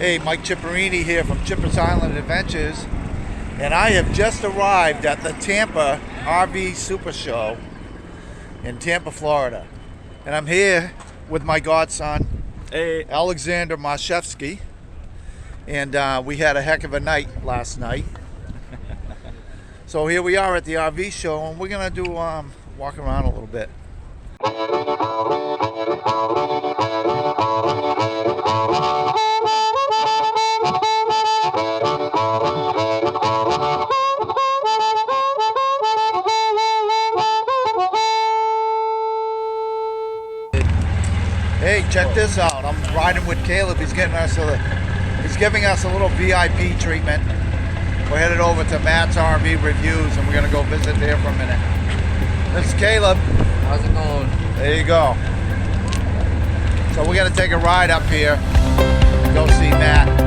Hey, Mike Chipperini here from Chipper's Island Adventures, and I have just arrived at the Tampa RV Supershow in Tampa, Florida. And I'm here with my godson, Alexander Marshevsky, and we had a heck of a night last night. So here we are at the RV show, and we're gonna do walk around a little bit. Hey, check this out. I'm riding with Caleb. He's giving us a little VIP treatment. We're headed over to Matt's RV Reviews, and we're gonna go visit there for a minute. This is Caleb. How's it going? There you go. So we're gonna take a ride up here and go see Matt.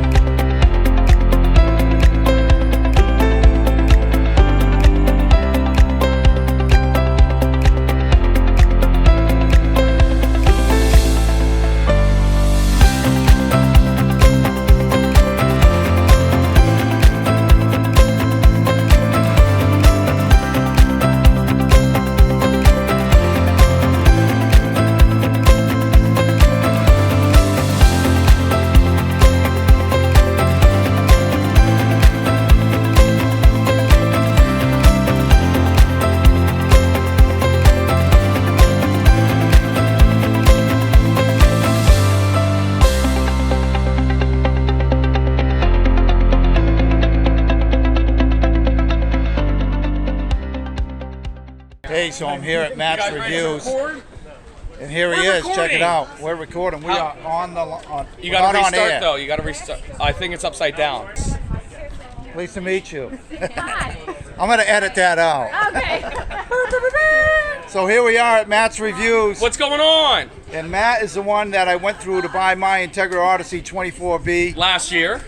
Hey, so I'm here at Matt's Reviews, and here he is. Check it out. We're recording. We are on the. You got to restart though. You got to restart. I think it's upside down. Pleased to meet you. I'm gonna edit that out. Okay. So here we are at Matt's Reviews. What's going on? And Matt is the one that I went through to buy my Entegra Odyssey 24B Last year.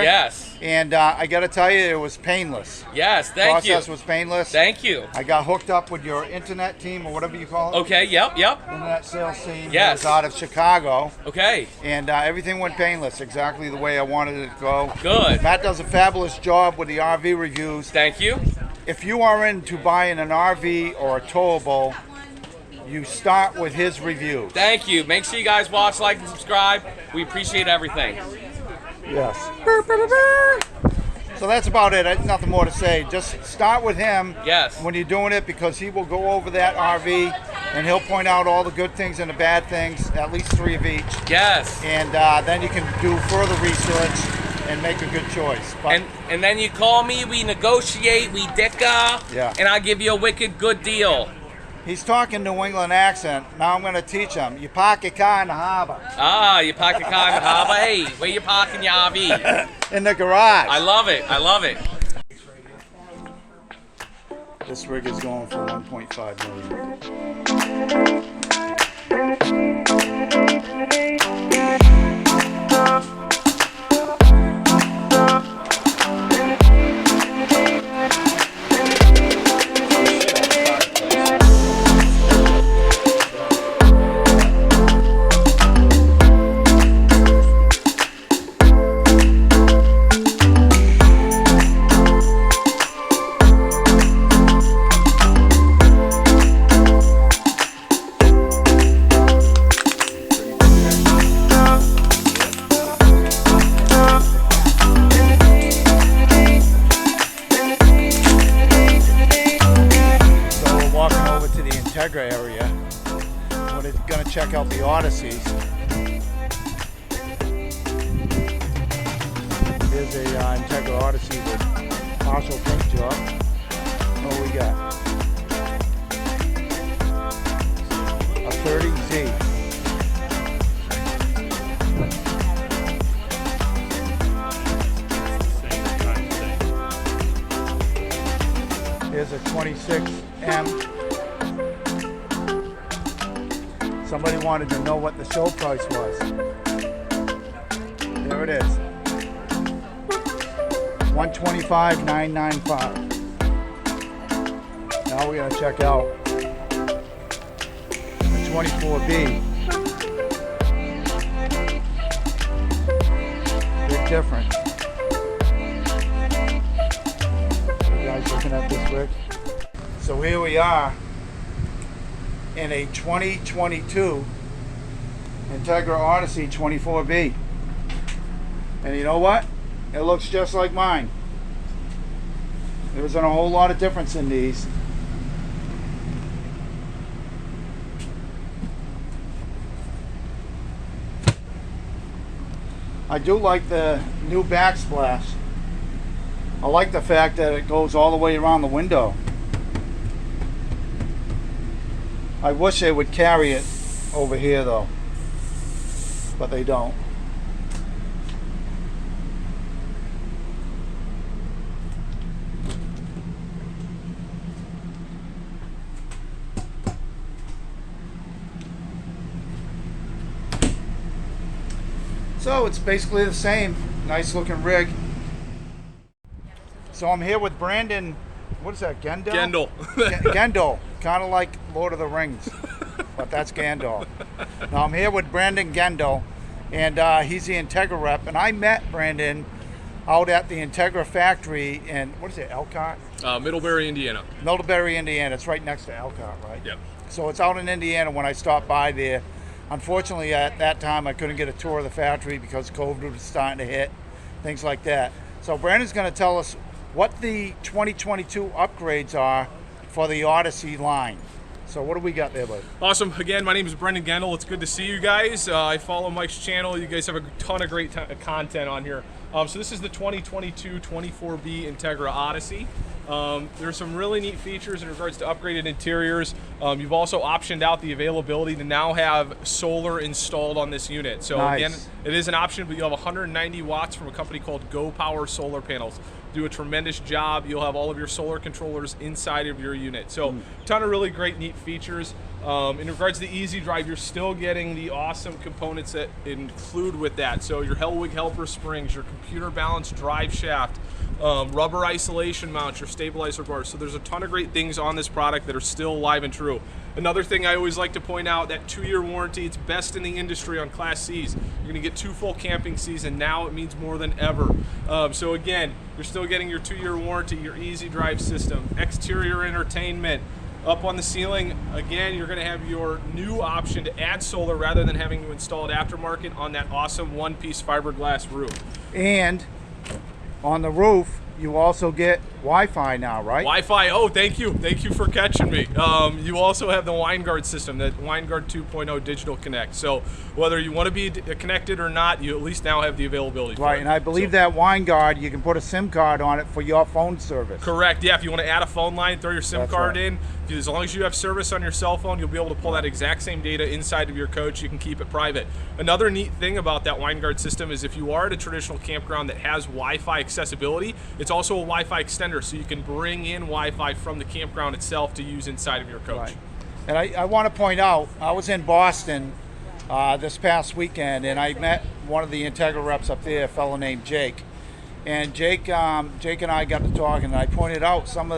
Yes. And I got to tell you, it was painless. Yes, thank you. Process was painless. Thank you. I got hooked up with your internet team, or whatever you call it. Okay, yep. Internet sales team. Yes. It was out of Chicago. Okay. And everything went painless, exactly the way I wanted it to go. Good. Matt does a fabulous job with the RV reviews. Thank you. If you are into buying an RV or a towable, you start with his reviews. Thank you. Make sure you guys watch, like, and subscribe. We appreciate everything. Yes. So that's about it. Nothing more to say. Just start with him. Yes. When you're doing it, because he will go over that RV and he'll point out all the good things and the bad things, at least 3 of each. Yes. And then you can do further research and make a good choice. But And then you call me, we negotiate, we dicker, and I give you a wicked good deal. he's talking New England accent. Now I'm going to teach him. You park your car in the harbor. Ah, you park your car in the harbor. Hey, where you parking your RV? In the garage. I love it. I love it. This rig is going for 1.5 million. Entegra area. We're going to check out the Odysseys. Here's a Entegra Odyssey with partial paint job. What do we got? A 30Z. Here's a 26M. Somebody wanted to know what the show price was. There it is. $125,995. Now we're gonna check out the 24B. different. You guys looking at this rig? So here we are in a 2022 Entegra Odyssey 24B. And you know what? It looks just like mine. There isn't a whole lot of difference in these. I do like the new backsplash. I like the fact that it goes all the way around the window. I wish they would carry it over here though, but they don't. So it's basically the same. Nice looking rig. So I'm here with Brandon. What is that, Gendo? Gendo. Gendo. Kind of like Lord of the Rings, but that's Gandalf. Now I'm here with Brandon Gendo, and he's the Entegra rep. And I met Brandon out at the Entegra factory in, what is it, Elkhart? Middlebury, Indiana. Middlebury, Indiana. It's right next to Elkhart, right? Yep. So it's out in Indiana when I stopped by there. Unfortunately, at that time, I couldn't get a tour of the factory because COVID was starting to hit, things like that. So Brandon's going to tell us what the 2022 upgrades are for the Odyssey line. So what do we got there, buddy? Awesome. Again, my name is Brendan Gendel. It's good to see you guys. I follow Mike's channel. You guys have a ton of great content on here. So this is the 2022 24B Entegra Odyssey. There's some really neat features in regards to upgraded interiors. You've also optioned out the availability to now have solar installed on this unit. So nice. Again, it is an option, but you'll have 190 watts from a company called Go Power Solar Panels. Do a tremendous job. You'll have all of your solar controllers inside of your unit. So ton of really great, neat features. In regards to the Easy Drive, you're still getting the awesome components that include with that. So your Hellwig helper springs, your computer balanced drive shaft, rubber isolation mounts, your stabilizer bars. So there's a ton of great things on this product that are still live and true. Another thing I always like to point out, that 2-year warranty, it's best in the industry on Class C's. You're gonna get 2 full camping seasons. Now it means more than ever. So again, you're still getting your 2-year warranty, your Easy Drive system, exterior entertainment. Up on the ceiling, again, you're gonna have your new option to add solar rather than having to install it aftermarket on that awesome one-piece fiberglass roof. And on the roof, you also get Wi-Fi now, right? Wi-Fi, oh, thank you for catching me. You also have the WineGuard system, the WineGuard 2.0 Digital Connect. So whether you want to be connected or not, you at least now have the availability for it. Right, and I believe that WineGuard, you can put a SIM card on it for your phone service. Correct, yeah, if you want to add a phone line, throw your SIM That's card right. in. As long as you have service on your cell phone, you'll be able to pull that exact same data inside of your coach. You can keep it private. Another neat thing about that WineGuard system is if you are at a traditional campground that has Wi-Fi accessibility, it's also a Wi-Fi extender, so you can bring in Wi-Fi from the campground itself to use inside of your coach. Right. And I want to point out, I was in Boston this past weekend, and I met one of the Entegra reps up there, a fellow named Jake. And Jake and I got to talking, and I pointed out some of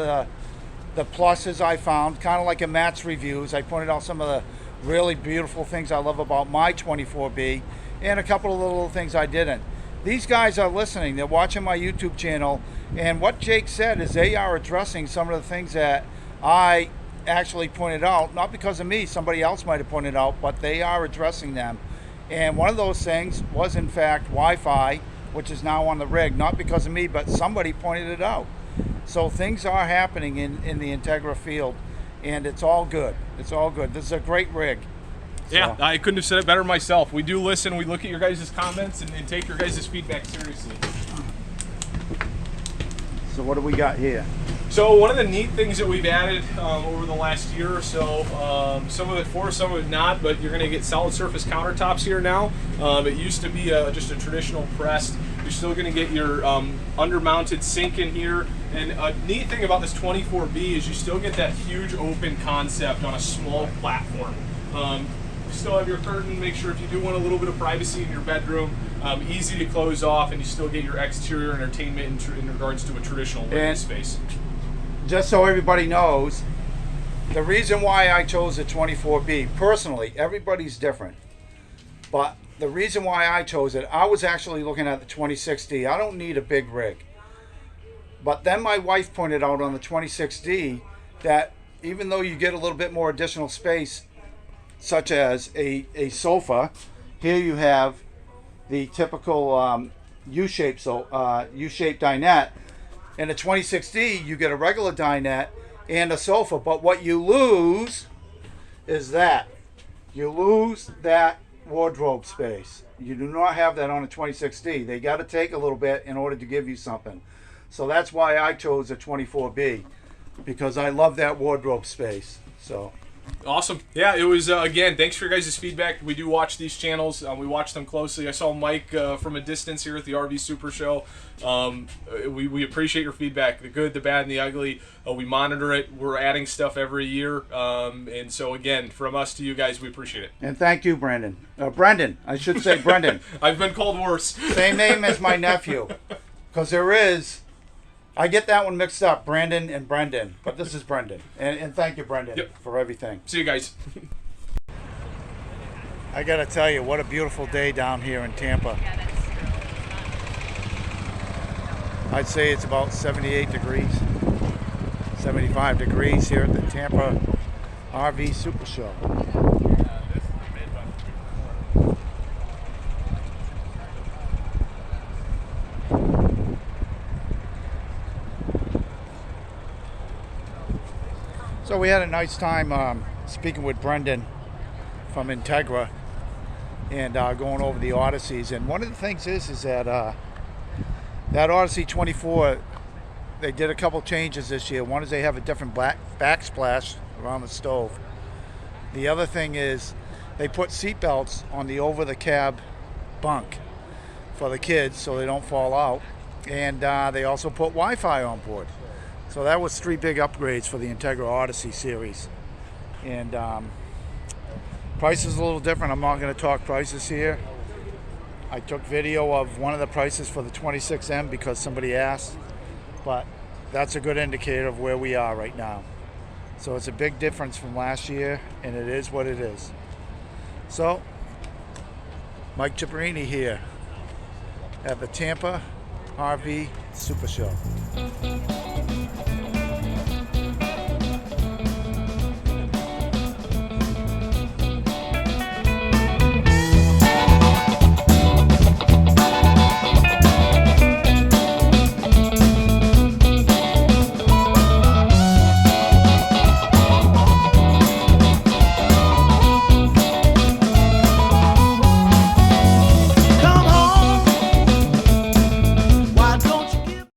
the pluses I found, kind of like in Matt's reviews. I pointed out some of the really beautiful things I love about my 24B, and a couple of little things I didn't. These guys are listening. They're watching my YouTube channel, and what Jake said is they are addressing some of the things that I actually pointed out, not because of me, somebody else might have pointed out, but they are addressing them. And one of those things was in fact Wi-Fi, which is now on the rig, not because of me, but somebody pointed it out. So things are happening in the Entegra field, and it's all good. It's all good. This is a great rig. Yeah, I couldn't have said it better myself. We do listen, we look at your guys' comments and take your guys' feedback seriously. So what do we got here? So one of the neat things that we've added over the last year or so, some of it for, some of it not, but you're going to get solid surface countertops here now. It used to be just a traditional pressed. You're still going to get your under-mounted sink in here. And a neat thing about this 24B is you still get that huge open concept on a small platform. You still have your curtain, make sure if you do want a little bit of privacy in your bedroom, easy to close off, and you still get your exterior entertainment in regards to a traditional living space. Just so everybody knows, the reason why I chose the 24B, personally, everybody's different, but the reason why I chose it, I was actually looking at the 26D. I don't need a big rig. But then my wife pointed out on the 26D that even though you get a little bit more additional space, such as a sofa, here you have the typical U-shaped dinette. In a 26D, you get a regular dinette and a sofa. But what you lose is that. You lose that wardrobe space. You do not have that on a 26D. They got to take a little bit in order to give you something. So that's why I chose a 24B, because I love that wardrobe space. So awesome. Yeah, it was, again, thanks for your guys' feedback. We do watch these channels. We watch them closely. I saw Mike from a distance here at the RV Super Show. We appreciate your feedback, the good, the bad, and the ugly. We monitor it. We're adding stuff every year. And so, again, from us to you guys, we appreciate it. And thank you, Brandon. Brendan. I should say Brendan. I've been called worse. Same name as my nephew. Because there is... I get that one mixed up, Brandon and Brendan, but this is Brendan. And thank you, Brendan, for everything. See you guys. I got to tell you, what a beautiful day down here in Tampa. I'd say it's about 78 degrees, 75 degrees here at the Tampa RV Supershow. So we had a nice time speaking with Brendan from Entegra and going over the Odysseys. And one of the things is that that Odyssey 24, they did a couple changes this year. One is they have a different backsplash around the stove. The other thing is they put seat belts on the over-the-cab bunk for the kids so they don't fall out. And they also put Wi-Fi on board. So that was 3 big upgrades for the Entegra Odyssey series. And price is a little different. I'm not going to talk prices here. I took video of one of the prices for the 26M because somebody asked. But that's a good indicator of where we are right now. So it's a big difference from last year, and it is what it is. So, Mike Chipperini here at the Tampa RV Supershow.